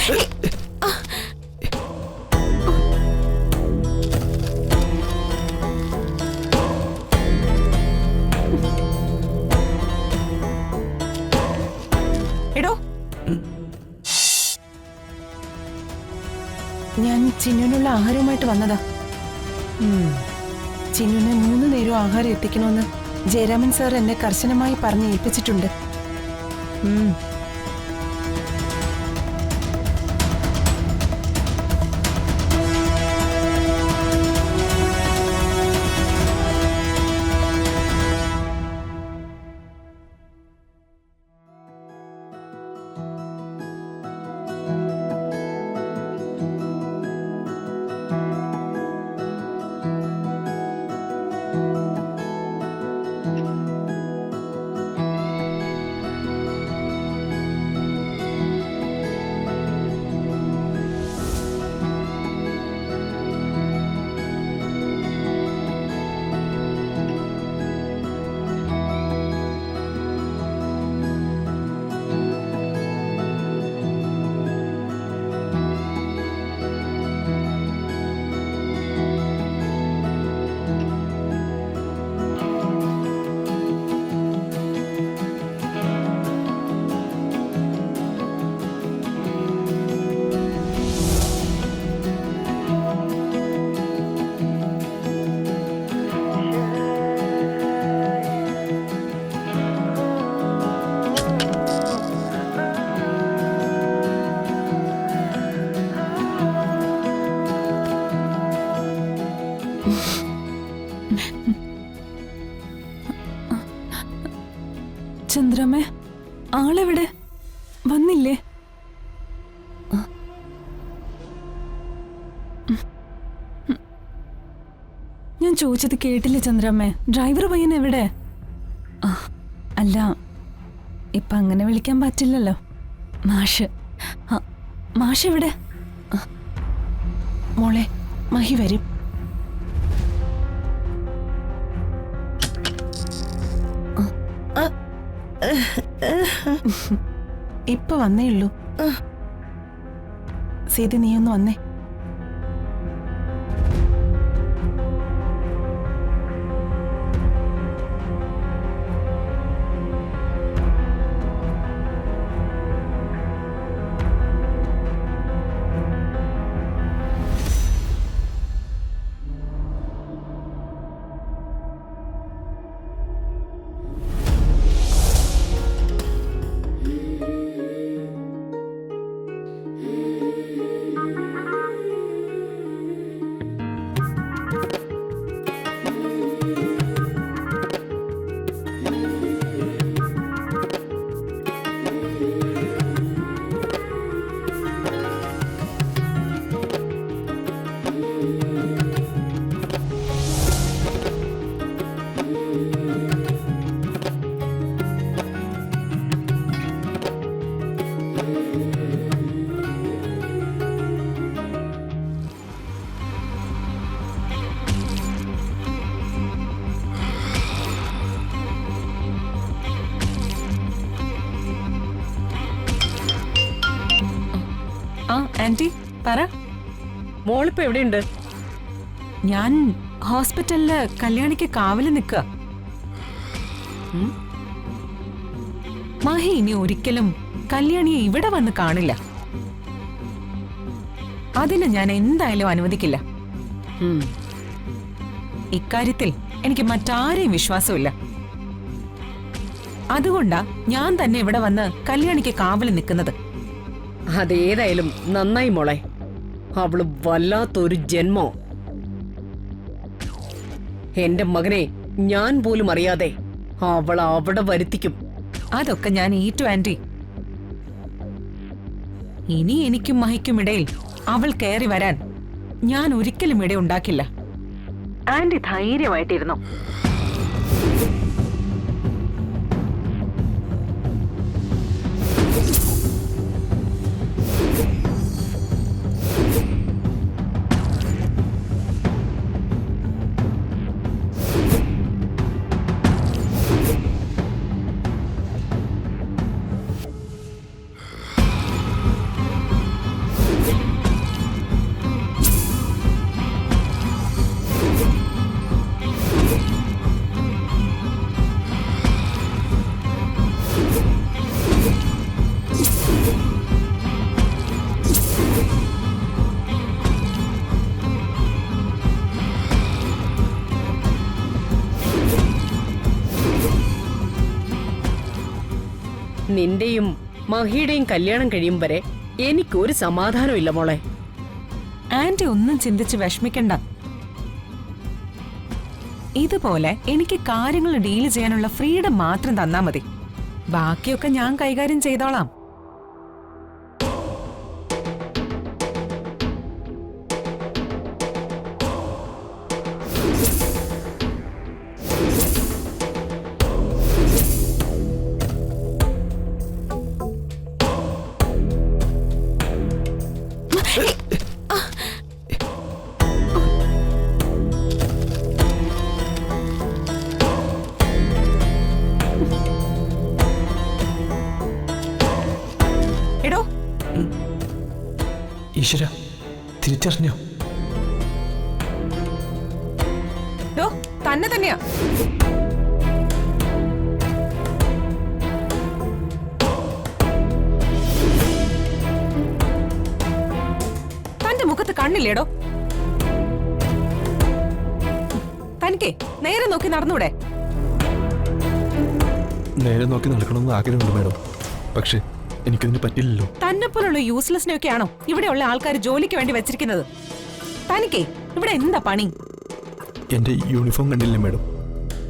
എടോ, ഞാൻ ചിന്നുവിനുള്ള ആഹാരവുമായിട്ട് വന്നതാ. ചിന്നുവിന് 3 നേരം ആഹാരം എത്തിക്കണമെന്ന് ജയരാമൻ സാർ എന്നെ കർശനമായി പറഞ്ഞ് ഏൽപ്പിച്ചിട്ടുണ്ട്. ചന്ദ്രമ്മേ, ആളെവിടെ? വന്നില്ലേ? ഞാൻ ചോദിച്ചത് കേട്ടില്ലേ ചന്ദ്രമ്മേ? ഡ്രൈവർ പയ്യൻ എവിടെ? അല്ല, ഇപ്പൊ അങ്ങനെ വിളിക്കാൻ പറ്റില്ലല്ലോ. മാഷ് എവിടെ? മോളെ, മഹി വരും. ഇപ്പൊ വന്നേ ഉള്ളൂ. സീത, നീ ഒന്ന് വന്നേ. ആന്റി പറ. മോളിപ്പോ എവിടെയുണ്ട്? ഞാൻ ഹോസ്പിറ്റലില് കല്യാണിക്ക് കാവല് നിൽക്കുക. മഹി ഇനി ഒരിക്കലും കല്യാണിയെ ഇവിടെ വന്ന് കാണില്ല. അതിന് ഞാൻ എന്തായാലും അനുവദിക്കില്ല. ഇക്കാര്യത്തിൽ എനിക്ക് മറ്റാരെയും വിശ്വാസമില്ല. അതുകൊണ്ടാ ഞാൻ തന്നെ ഇവിടെ വന്ന് കല്യാണിക്ക് കാവല് നിൽക്കുന്നത്. അതേതായാലും നന്നായി മോളെ. അവള് വല്ലാത്തൊരു ജന്മോ. എന്റെ മകനെ ഞാൻ പോലും അറിയാതെ അവൾ അവിടെ വരുത്തിക്കും. അതൊക്കെ ഞാൻ ഏറ്റു ആന്റി. ഇനി എനിക്കും മഹിക്കും ഇടയിൽ അവൾ കയറി വരാൻ ഞാൻ ഒരിക്കലും ഇട ഉണ്ടാക്കില്ല. ആന്റി ധൈര്യമായിട്ടിരുന്നു. നിന്റെയും മഹിയുടെയും കല്യാണം കഴിയും വരെ എനിക്കൊരു സമാധാനം ഇല്ല മോളെ. ആന്റി ഒന്നും ചിന്തിച്ച് വിഷമിക്കണ്ട. ഇതുപോലെ എനിക്ക് കാര്യങ്ങൾ ഡീൽ ചെയ്യാനുള്ള ഫ്രീഡം മാത്രം തന്നാ മതി. ബാക്കിയൊക്കെ ഞാൻ കൈകാര്യം ചെയ്തോളാം. എടോ, ഈശ്വര, തിരിച്ചറിഞ്ഞോ? ഡോ, തന്നെ തന്നെയാ. തന്റെ മുഖത്ത് കണ്ണില്ലേടോ? തനിക്കേ നേരെ നോക്കി നടന്നൂടെ? നേരെ നോക്കി നടക്കണമെന്ന് ആഗ്രഹമുണ്ട് മാഡം, പക്ഷെ എനിക്കതിന് പറ്റില്ലല്ലോ. തന്നെ പോലുള്ള യൂസ്ലെസ്സിനെയൊക്കെയാണോ ഇവിടെയുള്ള ആൾക്കാർ ജോലിക്ക് വേണ്ടി വെച്ചിരിക്കുന്നത്? തനിക്കേ ഇവിടെ എന്താ പണി? എന്റെ യൂണിഫോം കണ്ടില്ലേ മാഡം?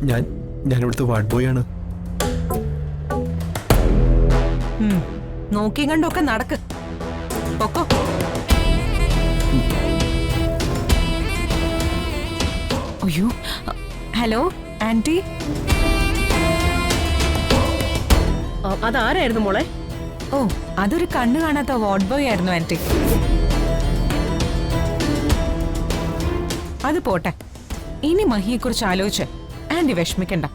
ഞാൻ ഇവിടുത്തെ വാർഡ് ബോയ് ആണ്. നോക്കിയും കണ്ടൊക്കെ നടക്ക്. പൊക്കോ. അയ്യോ, ഹലോ ആന്റി. അതാരായിരുന്നു മോളെ? ഓ, അതൊരു കണ്ണു കാണാത്ത വാർഡ് ബോയ് ആയിരുന്നു ആന്റി. അത് പോട്ടെ, ഇനി മഹിയെക്കുറിച്ച് ആലോചിച്ച് ആന്റി വിഷമിക്കണ്ട.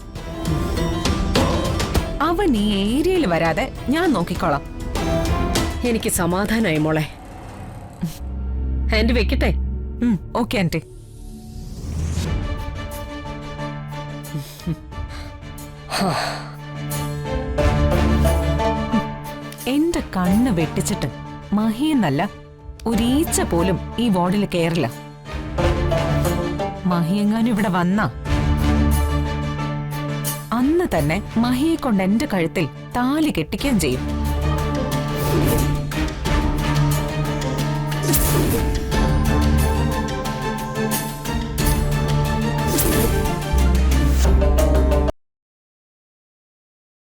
അവൻ ഈ ഏരിയയിൽ വരാതെ ഞാൻ നോക്കിക്കോളാം. എനിക്ക് സമാധാനായി മോളെ. ആന്റി വെക്കട്ടെ? Okay aunty. എന്റെ കണ്ണ് വെട്ടിച്ചിട്ട് മഹിയെന്നല്ല ഒരീച്ച പോലും ഈ വാർഡിൽ കയറില്ല. മഹിയെങ്ങാനും ഇവിടെ വന്നാ അന്ന് തന്നെ മഹിയെ കൊണ്ട് എന്റെ കഴുത്തിൽ താലി കെട്ടിക്കുകയും ചെയ്യും.